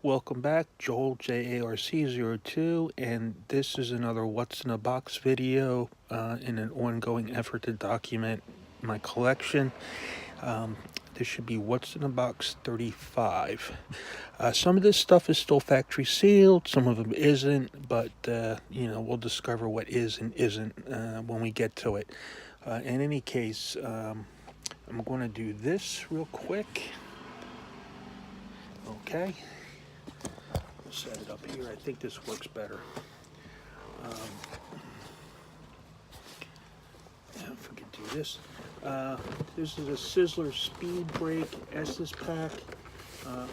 Welcome back, Joel JARC02, and this is another What's in a Box video in an ongoing effort to document my collection. This should be What's in a Box 35. Some of this stuff is still factory sealed, some of them isn't, but we'll discover what is and isn't when we get to it. In any case, I'm going to do this real quick. Okay. Set it up here. I think this works better. If we can do this. This is a Sizzler Speed Break Esses pack.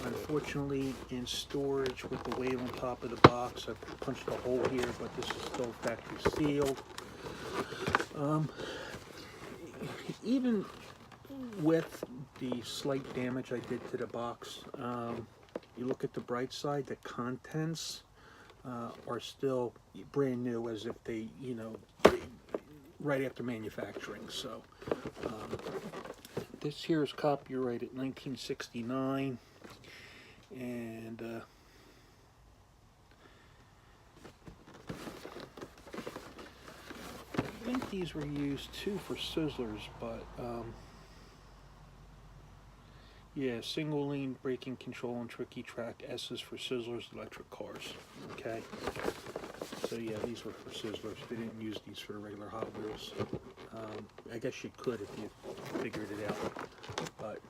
Unfortunately, in storage with the wave on top of the box. I punched a hole here, but this is still factory sealed. Even with the slight damage I did to the box, you look at the bright side, the contents are still brand new, as if they, right after manufacturing. So this here is copyrighted 1969, and I think these were used too for Sizzlers, but yeah, single lane braking control and tricky track Esses for Sizzlers electric cars. Okay, so yeah, these were for Sizzlers. They didn't use these for the regular Hot Wheels. I guess you could if you figured it out. But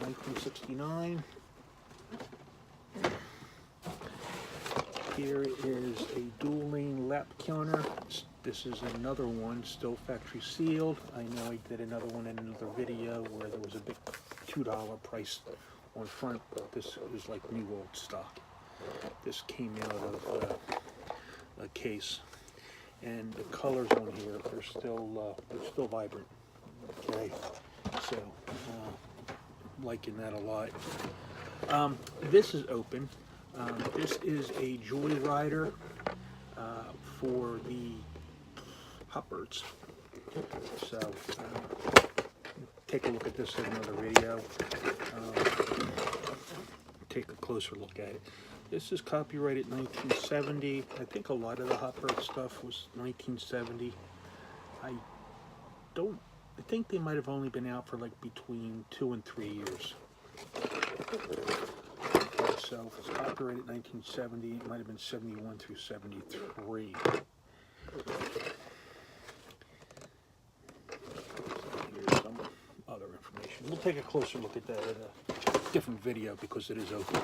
1969. Here is a dual lane lap counter. This is another one, still factory sealed. I know I did another one in another video where there was a big $2 price on front, but this was like new old stock. This came out of a case, and the colors on here they're still vibrant. Okay, so liking that a lot. This is open. This is a Joyrider for the Hotbirds. So take a look at this in another video. Take a closer look at it. This is copyrighted 1970. I think a lot of the Hotbird stuff was 1970. I think they might have only been out for like between 2 and 3 years. So if it's copyrighted 1970, it might have been 71 through 73. Here's some other information. We'll take a closer look at that in a different video because it is open.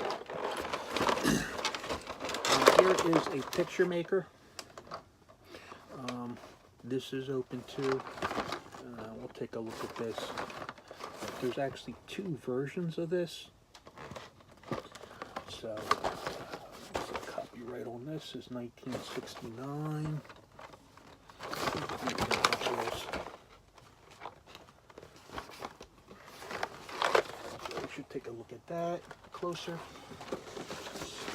Here is a picture maker. This is open too. We'll take a look at this. There's actually 2 versions of this. So, copyright on this is 1969. We should take a look at that closer.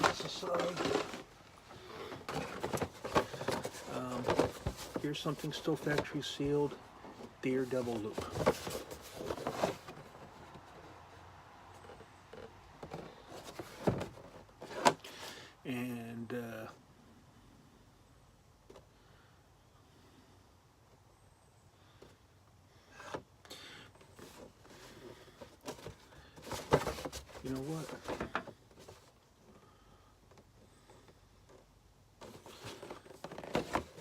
This aside. Here's something still factory sealed. Daredevil loop. And you know what?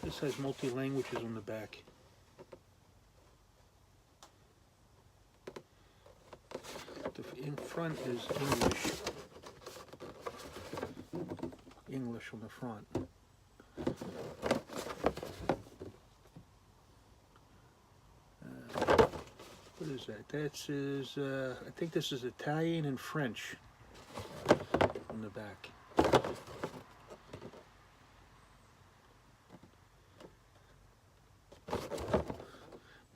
This has multi-languages on the back. In front is English on the front. What is that? I think this is Italian and French on the back.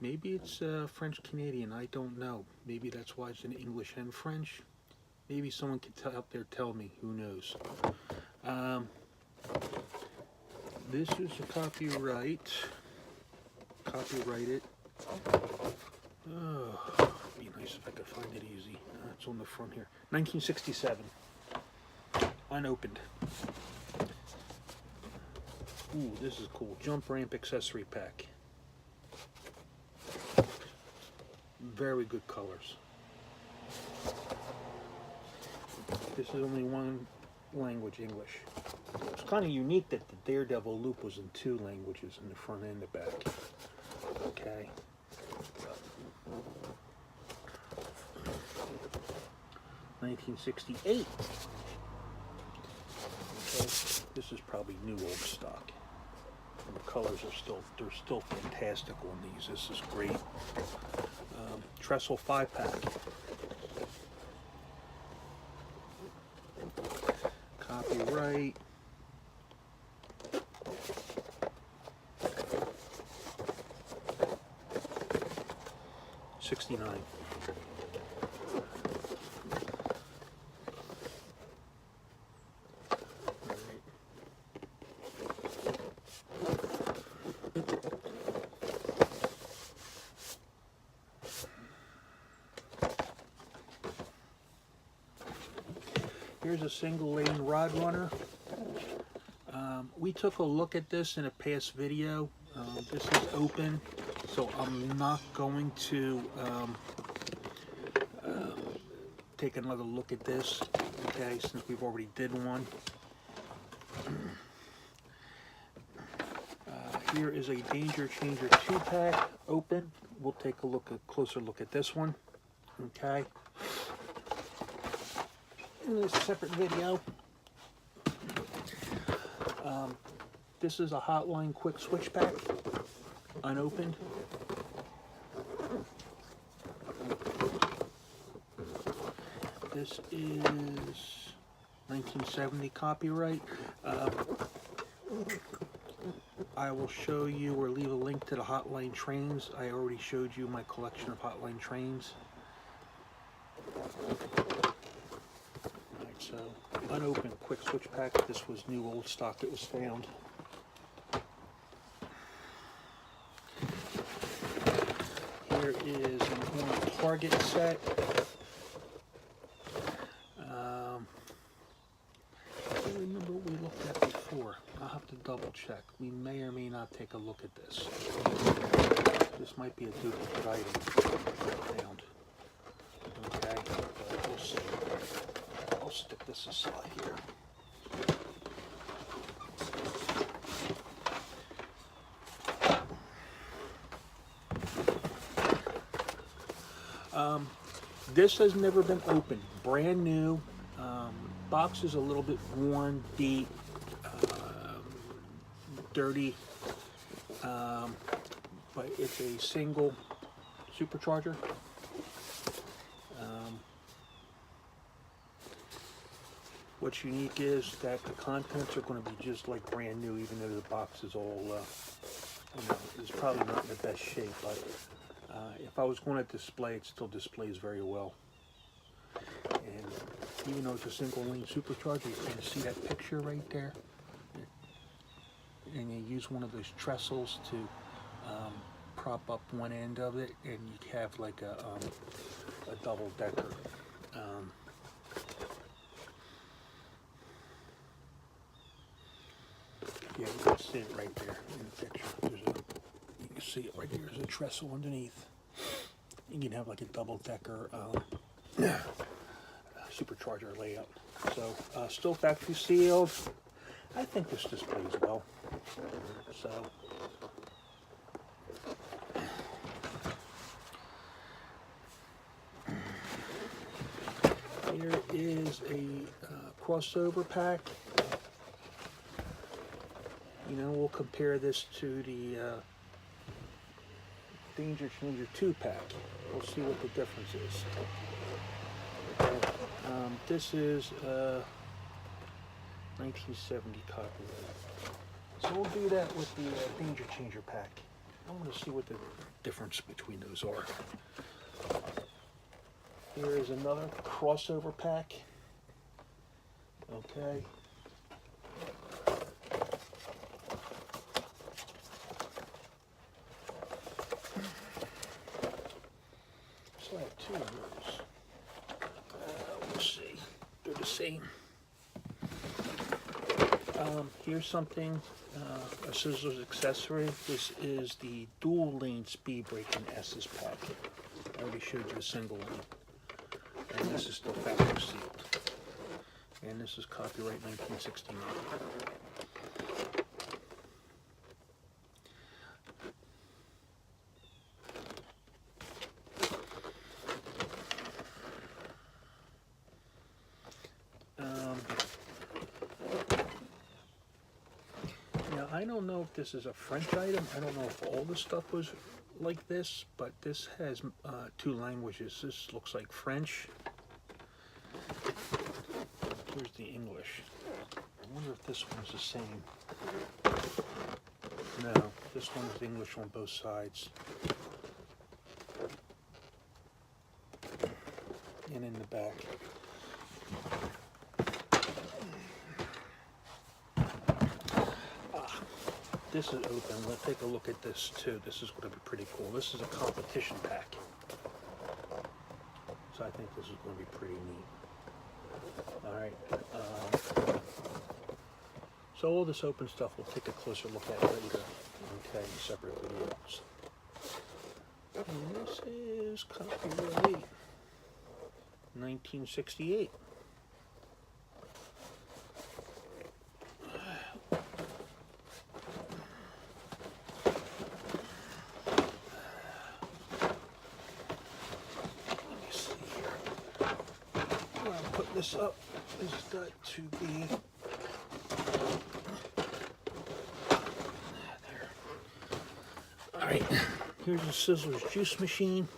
Maybe it's French-Canadian, I don't know. Maybe that's why it's in English and French. Maybe someone could out there tell me, who knows. This is a copyrighted. Oh, it'd be nice if I could find it easy. It's on the front here. 1967. unopened. Ooh, this is cool. Jump ramp accessory pack. Very good colors. This is only one language, English. It's kind of unique that the Daredevil loop was in 2 languages, in the front and the back. Okay. 1968. Okay. This is probably new old stock. And the colors are they're still fantastic on these. This is great. Trestle 5-pack. Copyright. $69. Here's a single lane rod runner. We took a look at this in a past video. This is open, so I'm not going to take another look at this, okay, since we've already did one. Here is a Danger Changer 2-pack open. We'll take a closer look at this one, okay. In this separate video. This is a Hotline quick switch pack, unopened. This is 1970 copyright. I will show you or leave a link to the Hotline trains. I already showed you my collection of Hotline trains. Alright, so unopened quick switch pack. This was new old stock that was found. Here is an on Target set. I don't remember what we looked at before. I'll have to double check. We may or may not take a look at this. This might be a duplicate item found. Okay, but we'll see. I'll stick this aside here. This has never been opened. Brand new. Box is a little bit worn, beat, dirty, but it's a single supercharger. What's unique is that the contents are going to be just like brand new, even though the box is all, it's probably not in the best shape, but if I was going to display, it still displays very well. And even though it's a single lane supercharger, you can see that picture right there. And you use one of those trestles to prop up one end of it, and you have like a double decker. Yeah, you can see it right there in the picture. You can see it right here. There's a trestle underneath. You can have like a double decker supercharger layout. So still factory sealed. I think this displays well. So here is a crossover pack. You know, we'll compare this to the Danger Changer 2-pack. We'll see what the difference is. Okay. This is 1970 copyright. So we'll do that with the Danger Changer pack. I want to see what the difference between those are. Here is another crossover pack. Okay. So I have 2 of those. Let's see. They're the same. Here's something, a Sizzlers accessory. This is the dual lane speed brake in Esses packet. I already showed you a single lane. And this is still factory sealed. And this is copyright 1969. Now, I don't know if this is a French item. I don't know if all the stuff was like this, but this has 2 languages. This looks like French. Here's the English. I wonder if this one's the same. No, this one's English on both sides. And in the back. This is open. Let's take a look at this too. This is going to be pretty cool. This is a competition pack. So I think this is going to be pretty neat. Alright. So all this open stuff we'll take a closer look at later. Okay, in separate videos. And this is copyright 1968. This up is got to be there. All right, here's a Sizzlers juice machine.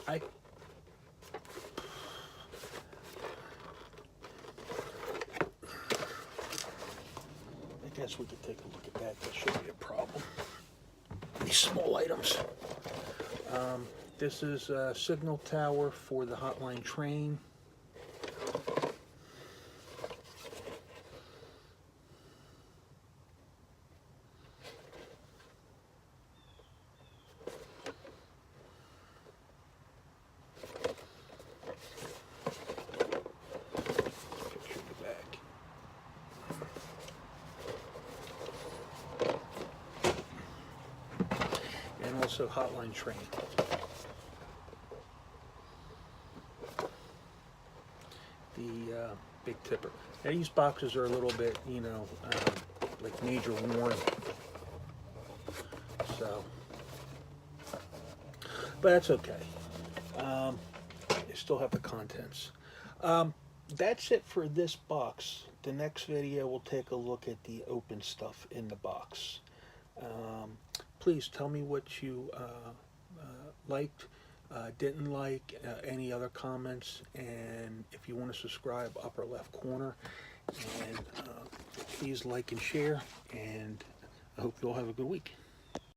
I guess we could take a look at that. That shouldn't be a problem. These small items. This is a signal tower for the hotline train. Picture in the back. And also hotline train. The big tipper. Now these boxes are a little bit, you know, like major worn. So, but that's okay. You still have the contents. That's it for this box. The next video we'll take a look at the open stuff in the box. Please tell me what you liked, didn't like, any other comments, and if you want to subscribe, upper left corner, and please like and share, and I hope you all have a good week.